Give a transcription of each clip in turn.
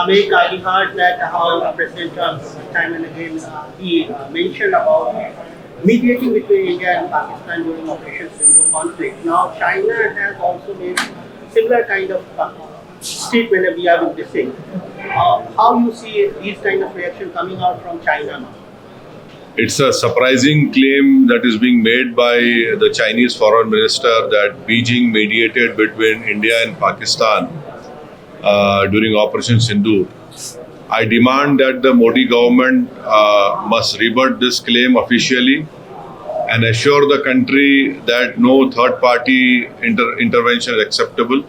America, he heard that how President Trump time and again he mentioned about mediating between India and Pakistan during Operation Sindhu conflict. Now China has also made similar kind of statement that we are witnessing. How you see these kind of reaction coming out from China now? It's a surprising claim that is being made by the Chinese foreign minister that Beijing mediated between India and Pakistan during Operation Sindhu. I demand that the Modi government must rebut this claim officially and assure the country that no third-party intervention is acceptable.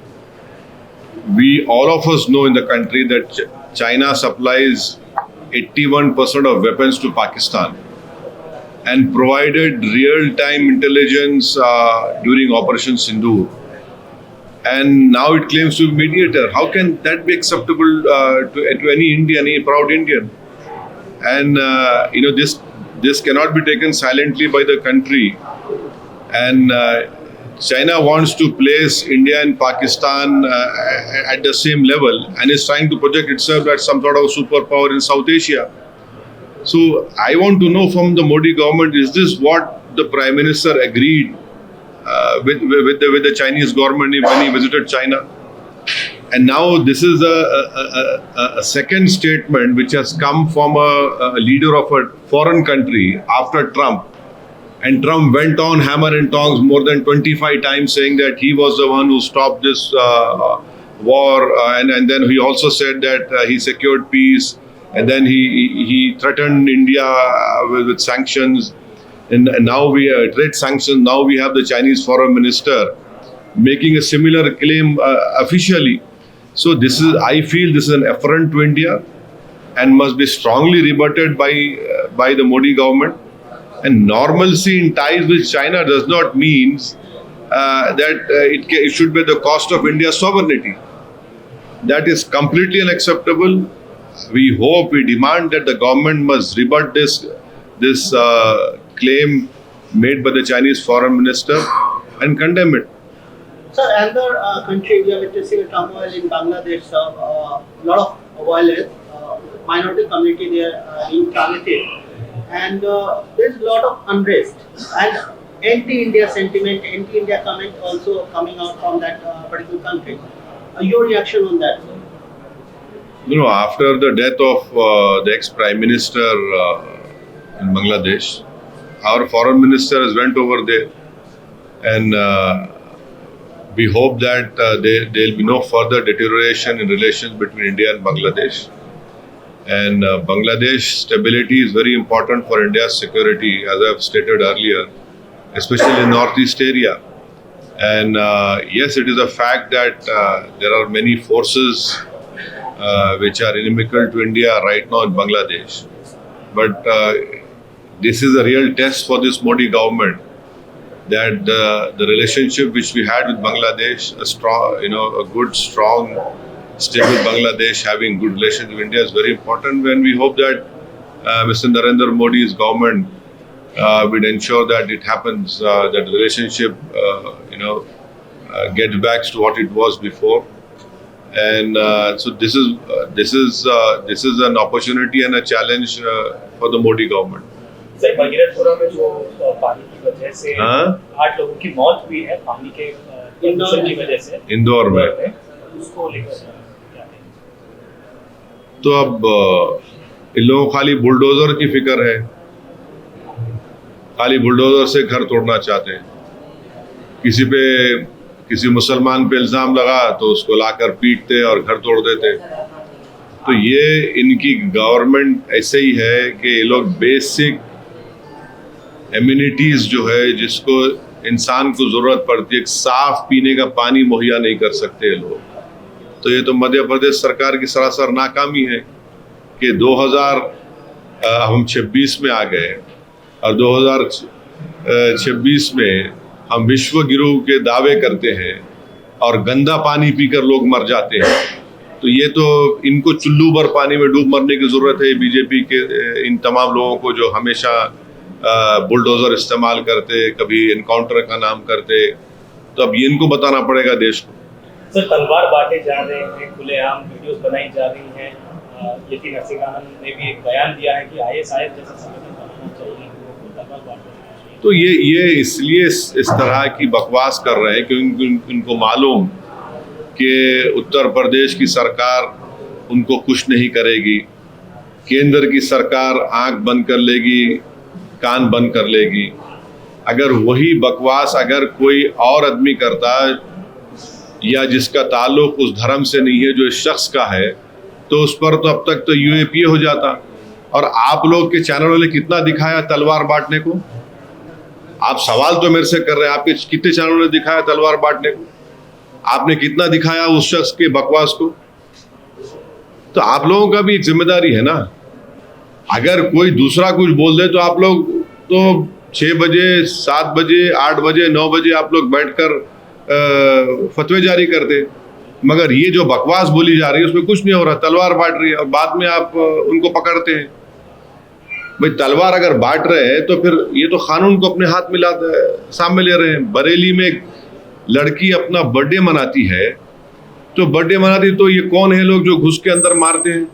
All of us know in the country that China supplies 81% of weapons to Pakistan and provided real-time intelligence during Operation Sindhu. And now it claims to be mediator. How can that be acceptable to any Indian, any proud Indian? And this cannot be taken silently by the country. And China wants to place India and Pakistan at the same level and is trying to project itself as some sort of superpower in South Asia. So I want to know from the Modi government, is this what the Prime Minister agreed with the Chinese government when he visited China? And now this is a second statement which has come from a leader of a foreign country after Trump. And Trump went on hammer and tongs more than 25 times saying that he was the one who stopped this war. And then he also said that he secured peace. And then he threatened India with sanctions. And now we trade sanctions. Now we have the Chinese foreign minister making a similar claim officially. So I feel this is an affront to India and must be strongly rebutted by the Modi government. And normalcy in ties with China does not mean that it should be at the cost of India's sovereignty. That is completely unacceptable. We hope, we demand that the government must rebut this claim made by the Chinese foreign minister and condemn it. Sir, another country we are witnessing a turmoil in Bangladesh. A lot of violence, minority community there being targeted, and there's a lot of unrest and anti-India sentiment, anti-India comment also coming out from that particular country. Your reaction on that, sir? After the death of the ex-Prime Minister in Bangladesh, our foreign minister has went over there, and we hope that there will be no further deterioration in relations between India and Bangladesh. And Bangladesh stability is very important for India's security, as I have stated earlier, especially in Northeast area. And yes, it is a fact that there are many forces which are inimical to India right now in Bangladesh. But this is a real test for this Modi government, that the relationship which we had with Bangladesh, a strong, a good, strong, stable Bangladesh having good relations with India is very important. When we hope that Mr. Narendra Modi's government will ensure that it happens, that the relationship, gets back to what it was before. And so this is an opportunity and a challenge for the Modi government. Sir, Bhagirathpura में जो पानी की वजह से 8 लोगों की मौत हुई है पानी के प्रदूषण की वजह से इंदौर में, उसको लेकर क्या है? तो अब इन लोगों को खाली बुलडोजर की फिक्र है, खाली बुलडोजर से घर तोड़ना चाहते हैं। किसी मुसलमान पे इल्जाम लगा तो उसको लाकर पीटते और घर तोड़ देते। तो ये इनकी गवर्नमेंट ऐसे ही है कि ये लोग बेसिक एमिनिटीज जो है, जिसको इंसान को जरूरत पड़ती है, साफ पीने का पानी मुहैया नहीं कर सकते ये लोग। तो ये तो मध्य प्रदेश सरकार की सरासर नाकामी है कि हम 26 में आ गए और 2026 में हम विश्व गुरु के दावे करते हैं और गंदा पानी पीकर लोग मर जाते हैं। तो ये तो इनको चुल्लू भर पानी में डूब मरने की जरूरत है बीजेपी के इन तमाम लोगों को, जो हमेशा बुलडोजर इस्तेमाल करते, कभी एनकाउंटर का नाम करते। तो अब ये इनको बताना पड़ेगा देश को सर तलवार बांटे जा रहे हैं, खुलेआम वीडियोस बनाई जा रही हैं। यति नरसिंहानंद ने भी एक बयान दिया है कि ISIS जैसा संगठन बनाना चाहिए, तलवार बांटना चाहिए। तो ये इसलिए इस तरह की बकवास कर रहे हैं क्योंकि उनको मालूम कि उत्तर प्रदेश की सरकार उनको कुछ नहीं करेगी, केंद्र की सरकार आंख बंद कर लेगी, कान बंद कर लेगी। अगर वही बकवास अगर कोई और आदमी करता या जिसका ताल्लुक उस धर्म से नहीं है जो इस शख्स का है, तो उस पर तो अब तक तो UAPA हो जाता। और आप लोग के चैनल वाले कितना दिखाया तलवार बांटने को? आप सवाल तो मेरे से कर रहे हैं, आपके कितने चैनलों ने दिखाया तलवार बांटने को? आपने कितना दिखाया उस शख्स के बकवास को? तो आप लोगों का भी एक जिम्मेदारी है ना। अगर कोई दूसरा कुछ बोल दे तो आप लोग तो 6 बजे 7 बजे 8 बजे 9 बजे आप लोग बैठकर फतवे जारी करते, मगर ये जो बकवास बोली जा रही है उसमें कुछ नहीं हो रहा, तलवार बांट रही है और बाद में आप उनको पकड़ते हैं। भाई तलवार अगर बांट रहे हैं तो फिर ये तो कानून को अपने हाथ में सामने ले रहे हैं। बरेली में एक लड़की अपना बर्थडे मनाती है, तो बर्थडे मनाती तो ये कौन है लोग जो घुस के अंदर मारते हैं,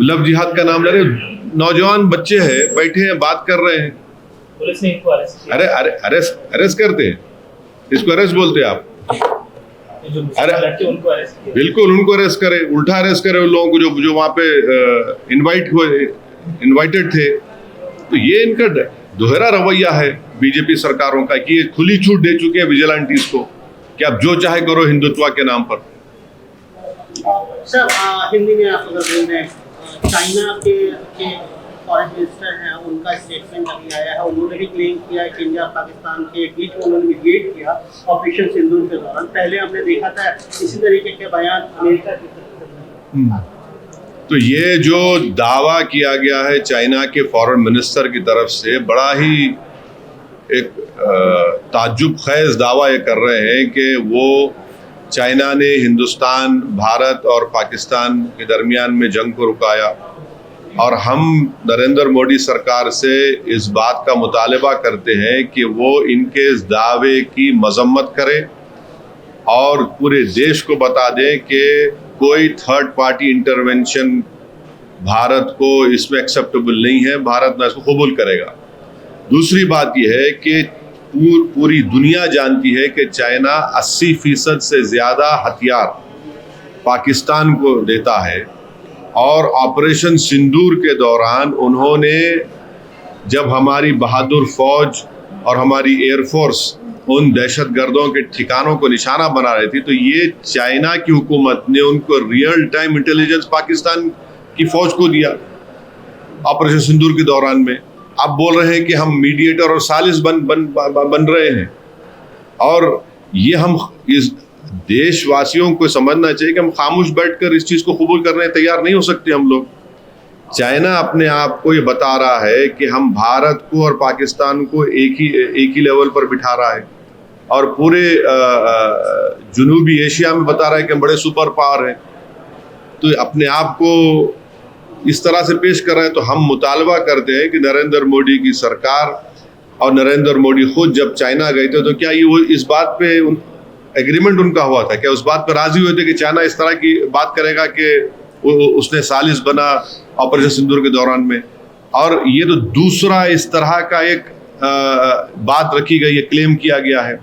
लव जिहाद का नाम ले रहे? नौजवान बच्चे हैं, बैठे हैं, बात कर रहे हैं, पुलिस ने इनको अरेस्ट किया। अरे अरेस्ट करते हैं, इसको अरेस्ट बोलते हैं आप? जो मुसलमान लड़के उनको अरेस्ट किया। बिल्कुल उनको अरेस्ट करे, उल्टा अरेस्ट करे उन लोगों को जो वहां पे इनवाइटेड थे। तो ये इनका दोहरा रवैया है बीजेपी सरकारों का कि ये खुली छूट दे चुके हैं विजिलेंटीज को कि आप जो चाहे करो हिंदुत्व के नाम पर। सर हिंदी में आप अगर बोल रहे हैं, चाइना के फॉरेन मिनिस्टर हैं, उनका स्टेटमेंट अभी आया है, उन्होंने भी क्लेम किया है कि इंडिया और पाकिस्तान के बीच में उन्होंने मीडिएट किया ऑपरेशन सिंदूर के दौरान। पहले हमने देखा था इसी तरीके के बयान अमेरिका की तरफ से। तो ये जो दावा किया गया है चाइना के फॉरेन मिनिस्टर की तरफ से, बड़ा ही एक ताज्जुब खेज दावा ये कर रहे हैं कि वो चाइना ने हिंदुस्तान, भारत और पाकिस्तान के दरमियान में जंग को रुकाया और हम नरेंद्र मोदी सरकार से इस बात का मुतालबा करते हैं कि वो इनके इस दावे की मजम्मत करे और पूरे देश को बता दें कि कोई थर्ड पार्टी इंटरवेंशन भारत को इसमें एक्सेप्टेबल नहीं है, भारत ना इसको कबूल करेगा। दूसरी बात यह है कि पूरी दुनिया जानती है कि चाइना 80% से ज़्यादा हथियार पाकिस्तान को देता है और ऑपरेशन सिंदूर के दौरान उन्होंने जब हमारी बहादुर फौज और हमारी एयरफोर्स उन दहशतगर्दों के ठिकानों को निशाना बना रही थी, तो ये चाइना की हुकूमत ने उनको रियल टाइम इंटेलिजेंस पाकिस्तान की फौज को दिया ऑपरेशन सिंदूर के दौरान में। आप बोल रहे हैं कि हम मीडिएटर और सालिस बन रहे हैं, और ये हम इस देशवासियों को समझना चाहिए कि हम खामोश बैठकर इस चीज़ को कबूल करने तैयार नहीं हो सकते हम लोग। चाइना अपने आप को ये बता रहा है कि हम भारत को और पाकिस्तान को एक ही लेवल पर बिठा रहा है और पूरे जनूबी एशिया में बता रहा है कि हम बड़े सुपर पावर हैं। तो अपने आप को इस तरह से पेश कर रहा है। तो हम मुतालबा करते हैं कि नरेंद्र मोदी की सरकार और नरेंद्र मोदी खुद जब चाइना गए थे तो क्या ये वो इस बात पे एग्रीमेंट उनका हुआ था, क्या उस बात पर राजी हुए थे कि चाइना इस तरह की बात करेगा कि उसने सालिस बना ऑपरेशन सिंदूर के दौरान में? और ये तो दूसरा इस तरह का एक बात रखी गई है, क्लेम किया गया है।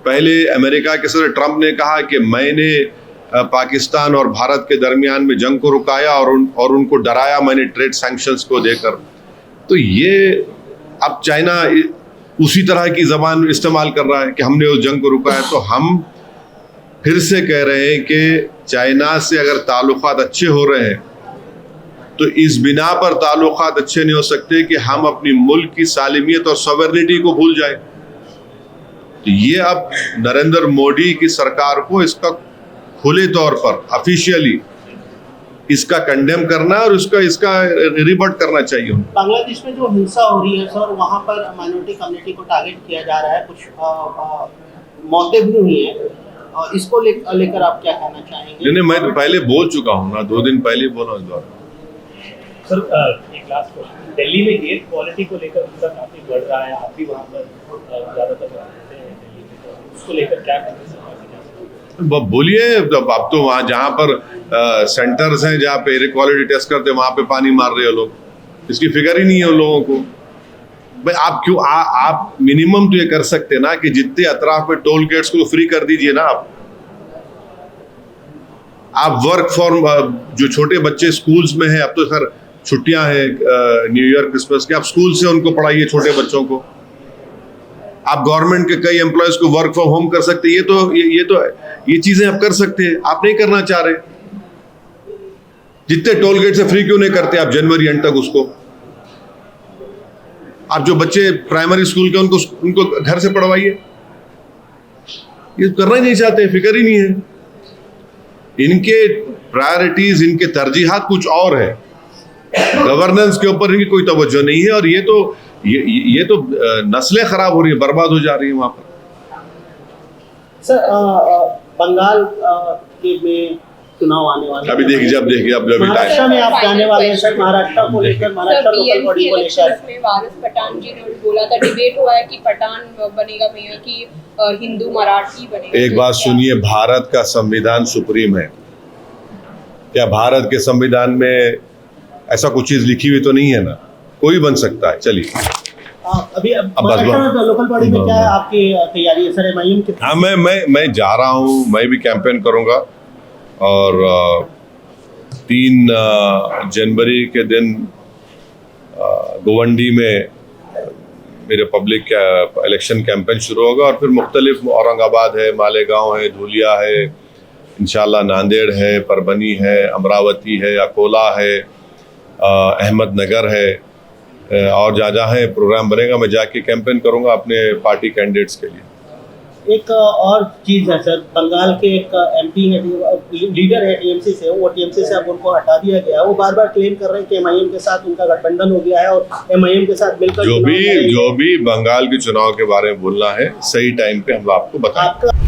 पहले अमेरिका के सदर ट्रंप ने कहा कि मैंने पाकिस्तान और भारत के दरमियान में जंग को रुकाया और उनको डराया मैंने ट्रेड सैंक्शंस को देकर। तो ये अब चाइना उसी तरह की जबान इस्तेमाल कर रहा है कि हमने उस जंग को रुकाया। तो हम फिर से कह रहे हैं कि चाइना से अगर ताल्लुकात अच्छे हो रहे हैं तो इस बिना पर ताल्लुकात अच्छे नहीं हो सकते कि हम अपनी मुल्क की सालिमियत और सॉवरेनिटी को भूल जाएं। तो ये अब नरेंद्र मोदी की सरकार को इसका खुले तौर पर ऑफिशियली इसका कंडेम करना और इसका रिबट करना चाहिए। बांग्लादेश में जो हिंसा हो रही है सर, वहाँ पर माइनॉरिटी कम्युनिटी को टारगेट किया जा रहा है, कुछ मौतें भी हुई हैं, इसको लेकर आप क्या कहना चाहेंगे? नहीं, मैं तो पहले बोल चुका हूँ ना, 2 दिन पहले बोला इस बार। सर एक लास्ट क्वेश्चन, दिल्ली में एयर क्वालिटी को लेकर मुद्दा काफी बढ़ रहा है, आप भी वहाँ पर ज्यादातर रहते हैं दिल्ली में, तो उसको लेकर क्या कहना चाहिए? बोलिए, अब तो वहाँ जहाँ पर सेंटर्स हैं जहाँ पे एयर क्वालिटी टेस्ट करते हैं वहाँ पे पानी मार रहे हो लोग, इसकी फिक्र ही नहीं है उन लोगों को। भाई आप क्यों आप मिनिमम तो ये कर सकते ना कि जितने अतराफ में टोल गेट्स को फ्री कर दीजिए ना। आप वर्क फॉर्म जो छोटे बच्चे स्कूल्स में हैं, अब तो खैर छुट्टियां हैं न्यू ईयर क्रिसमस की, आप स्कूल से उनको पढ़ाइए छोटे बच्चों को। आप गवर्नमेंट के कई एम्प्लॉयज को वर्क फ्रॉम होम कर सकते हैं, ये चीजें आप कर सकते हैं, आप नहीं करना चाह रहे। जितने टोल गेट से फ्री क्यों नहीं करते आप जनवरी एंड तक उसको। आप जो बच्चे प्राइमरी स्कूल के उनको घर से पढ़वाइए। ये करना ही नहीं चाहते, फिक्र ही नहीं है। इनके प्रायोरिटीज, इनके तरजीहात कुछ और है, गवर्नेंस के ऊपर इनकी कोई तवज्जो नहीं है। और ये तो नस्लें खराब हो रही है, बर्बाद हो जा रही है वहां पर। सर बंगाल के में चुनाव आने वाले अभी देखिए अब महाराष्ट्र में आप जाने वाले हैं सर। महाराष्ट्र को लेकर, महाराष्ट्र लोकल बॉडी को लेकर में वारिस पठान जी ने बोला था, डिबेट हुआ है कि पठान बनेगा मेयर की हिंदू मराठी बनेगा। एक बात सुनिए, भारत का संविधान सुप्रीम है। क्या भारत के संविधान में ऐसा कुछ चीज लिखी हुई तो नहीं है ना, कोई बन सकता है। चलिए अभी महाराष्ट्र में लोकल बॉडी में क्या है आपकी तैयारी है सर? एमआईएम की? हाँ, मैं जा रहा हूँ, मैं भी कैंपेन करूँगा। और 3 जनवरी के दिन गोवंडी में मेरे पब्लिक इलेक्शन कैंपेन शुरू होगा। और फिर मुख्तलिफ, औरंगाबाद है, मालेगांव है, धुलिया है, इंशाल्लाह नांदेड़ है, परभनी है, अमरावती है, अकोला है, अहमदनगर है, और जहाँ है प्रोग्राम बनेगा मैं जाके कैंपेन करूँगा अपने पार्टी कैंडिडेट्स के लिए। एक और चीज है सर, बंगाल के एक एमपी है, लीडर है टीएमसी से, वो टीएमसी से अब उनको हटा दिया गया। वो बार बार क्लेम कर रहे हैं कि एमआईएम के साथ उनका गठबंधन हो गया है और एमआईएम के साथ मिलकर जो भी बंगाल के चुनाव के बारे में बोलना है, सही टाइम पे हम आपको बताएंगे।